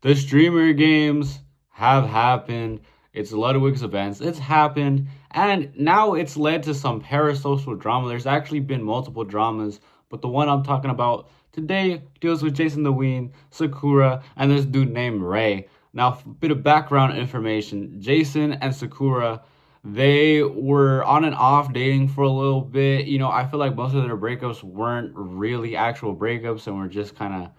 The streamer games have happened. It's Ludwig's events. It's happened. And now it's led to some parasocial drama. There's actually been multiple dramas, but the one I'm talking about today deals with Jasontheween, Sakura, and this dude named Ray. Now, a bit of background information. Jason and Sakura, they were on and off dating for a little bit. You know, I feel like most of their breakups weren't really actual breakups and were just kind of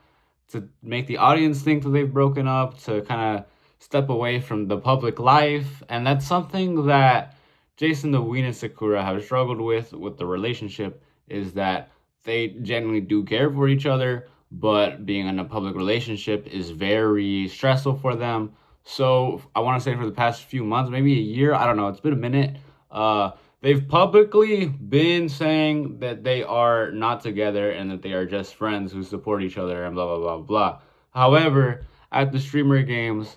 to make the audience think that they've broken up, to kind of step away from the public life. And that's something that Jasontheween and Sakura have struggled with the relationship, is that they genuinely do care for each other, but being in a public relationship is very stressful for them. So I want to say for the past few months, maybe a year, I don't know, it's been a minute, they've publicly been saying that they are not together and that they are just friends who support each other and blah, blah, blah, blah. However, at the streamer games,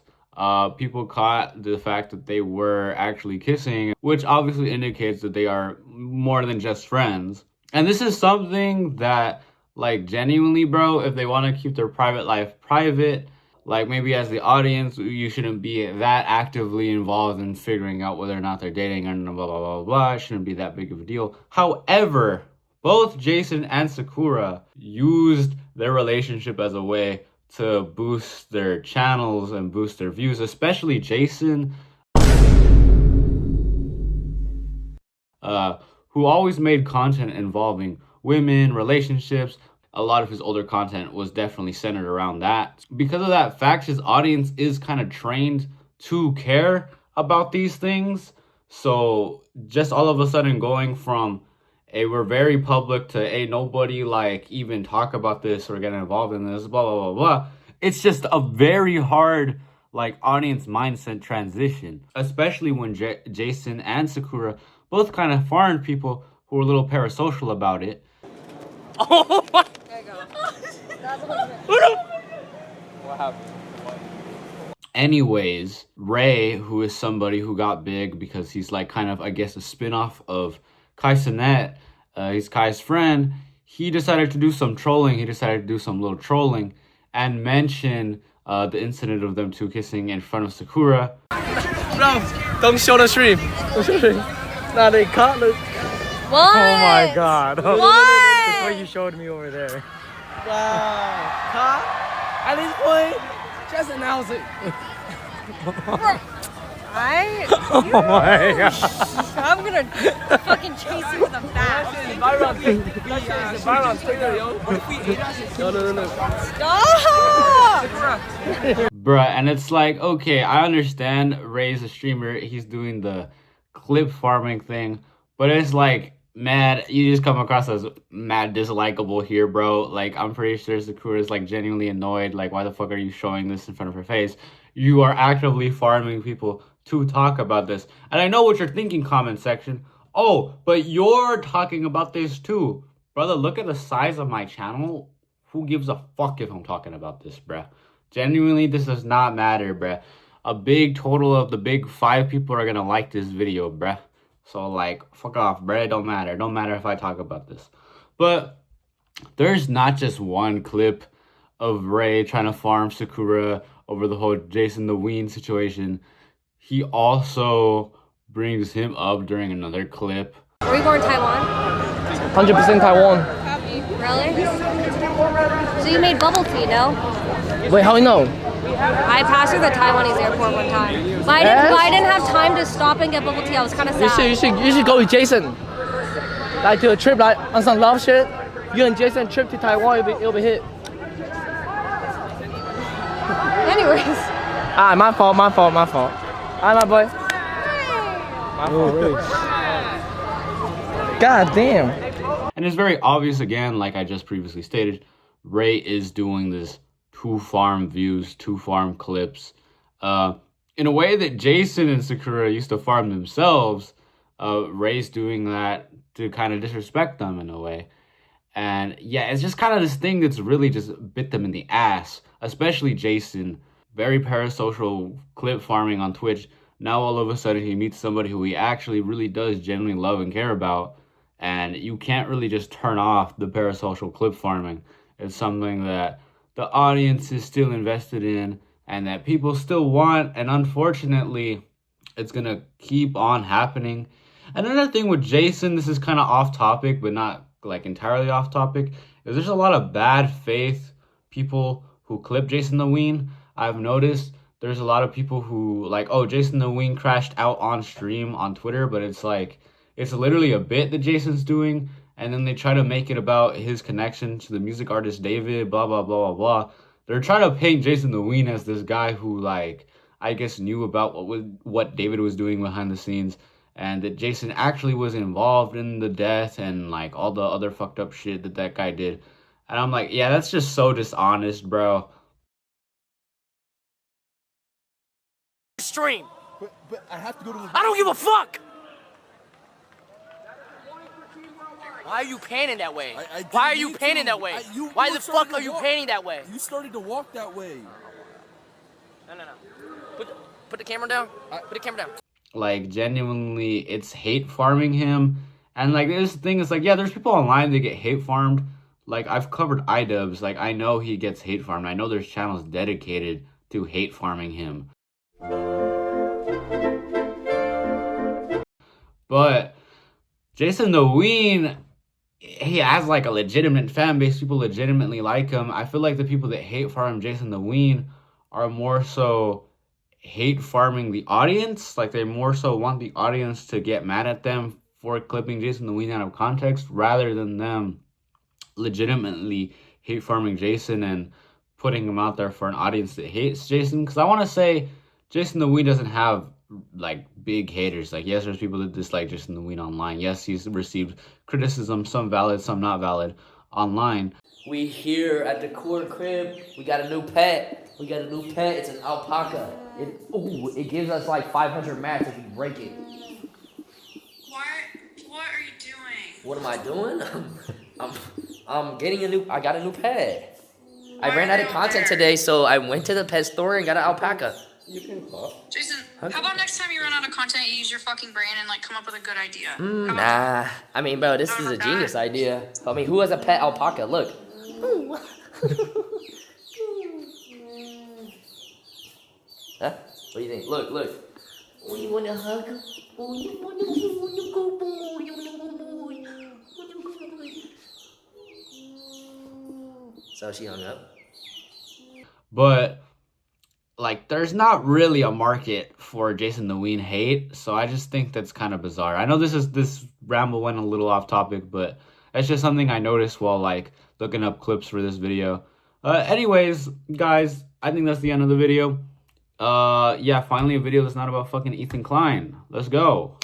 people caught the fact that they were actually kissing, which obviously indicates that they are more than just friends. And this is something that, like, genuinely, bro, if they want to keep their private life private, like, maybe as the audience, you shouldn't be that actively involved in figuring out whether or not they're dating and blah, blah, blah, blah. It shouldn't be that big of a deal. However, both Jason and Sakura used their relationship as a way to boost their channels and boost their views, especially Jason, who always made content involving women, relationships. A lot of his older content was definitely centered around that. Because of that fact, his audience is kind of trained to care about these things. So just all of a sudden going from a we're very public to a nobody like even talk about this or get involved in this, blah, blah, blah, blah. It's just a very hard like audience mindset transition, especially when Jason and Sakura both kind of foreign people who were a little parasocial about it. Oh my! There you go. What happened? Anyways, Ray, who is somebody who got big because he's like kind of, I guess, a spin-off of Kai Cenat, he's Kai's friend, he decided to do some trolling. He decided to do some little trolling and mention the incident of them two kissing in front of Sakura. Bro, don't show the stream. Don't show the stream. Nah, they caught it. What? Oh my god. What? That's what you showed me over there. Wow. Caught? At this point, just announce it. Oh my god. I'm gonna fucking chase you with a bat. No. Stop! Bruh, and it's like, okay, I understand Ray's a streamer. He's doing the clip farming thing. But it's like, man, you just come across as mad dislikable here, bro. Like, I'm pretty sure Sakura is like genuinely annoyed. Like, why the fuck are you showing this in front of her face? You are actively farming people to talk about this. And I know what you're thinking, comment section. Oh, but you're talking about this too. Brother, look at the size of my channel. Who gives a fuck if I'm talking about this, bruh? Genuinely, this does not matter, bruh. A big total of the big 5 people are gonna like this video, bruh. So, like, fuck off, bruh. It don't matter. It don't matter if I talk about this. But there's not just one clip of Ray trying to farm Sakura over the whole Jasontheween situation. He also brings him up during another clip. Were you born in Taiwan? 100% Taiwan. Really? So you made bubble tea, no? Wait, how you know? I passed through the Taiwanese airport one time. But I didn't have time to stop and get bubble tea. I was kind of sad. You should go with Jason. Like to a trip, like on some love shit. You and Jason trip to Taiwan, it'll be hit. Anyways. Ah, my fault. Hi, my boy. My fault, really. God damn. And it's very obvious again, like I just previously stated, Ray is doing this to farm views, to farm clips, in a way that Jason and Sakura used to farm themselves. Ray's doing that to kind of disrespect them in a way. And yeah, it's just kind of this thing that's really just bit them in the ass, especially Jason. Very parasocial clip farming on Twitch. Now all of a sudden he meets somebody who he actually really does genuinely love and care about. And you can't really just turn off the parasocial clip farming. It's something that the audience is still invested in and that people still want, and unfortunately, it's gonna keep on happening. Another thing with Jason, this is kind of off topic, but not like entirely off topic, is there's a lot of bad faith people who clip Jasontheween. I've noticed there's a lot of people who like, oh, Jasontheween crashed out on stream on Twitter, but it's like, it's literally a bit that Jason's doing, and then they try to make it about his connection to the music artist David, blah, blah, blah, blah, blah. They're trying to paint Jasontheween as this guy who, like, I guess knew about what David was doing behind the scenes, and that Jason actually was involved in the death and, like, all the other fucked up shit that guy did. And I'm like, yeah, that's just so dishonest, bro. Stream. But I have to go to the... I don't give a fuck! Why are you painting that way? Why are you painting that way? Why the fuck are you painting that way? You started to walk that way. No. Put the camera down. Put the camera down. Like, genuinely, it's hate farming him. And, like, this thing is, like, yeah, there's people online that get hate farmed. Like, I've covered iDubbbz. Like, I know he gets hate farmed. I know there's channels dedicated to hate farming him. But Jasontheween, he has, like, a legitimate fan base. People legitimately like him. I feel like the people that hate farm Jasontheween are more so hate farming the audience. Like, they more so want the audience to get mad at them for clipping Jasontheween out of context, rather than them legitimately hate farming Jason and putting him out there for an audience that hates Jason. Because I want to say Jasontheween doesn't have, like, big haters. Like, yes, there's people that dislike Jasontheween online. Yes, he's received criticism, some valid, some not valid, online. We here at the core crib. We got a new pet. It's an alpaca. It gives us like 500 mats if we break it. What are you doing? What am I doing? I'm getting I got a new pet. I Why ran are out of you content there? today, so I went to the pet store and got an alpaca. Jason, Okay. how about next time you run out of content, you use your fucking brain and like come up with a good idea? How about Nah. I mean, bro, this How is a about genius that? idea. I mean, who has a pet alpaca? Look. Huh? What do you think? Look. Oh, you want to hug? Oh, you want to go, boy. So she hung up. But, like, there's not really a market for Jasontheween hate, so I just think that's kind of bizarre. I know this ramble went a little off topic, but that's just something I noticed while, like, looking up clips for this video. Anyways, guys, I think that's the end of the video. Yeah, finally a video that's not about fucking Ethan Klein. Let's go.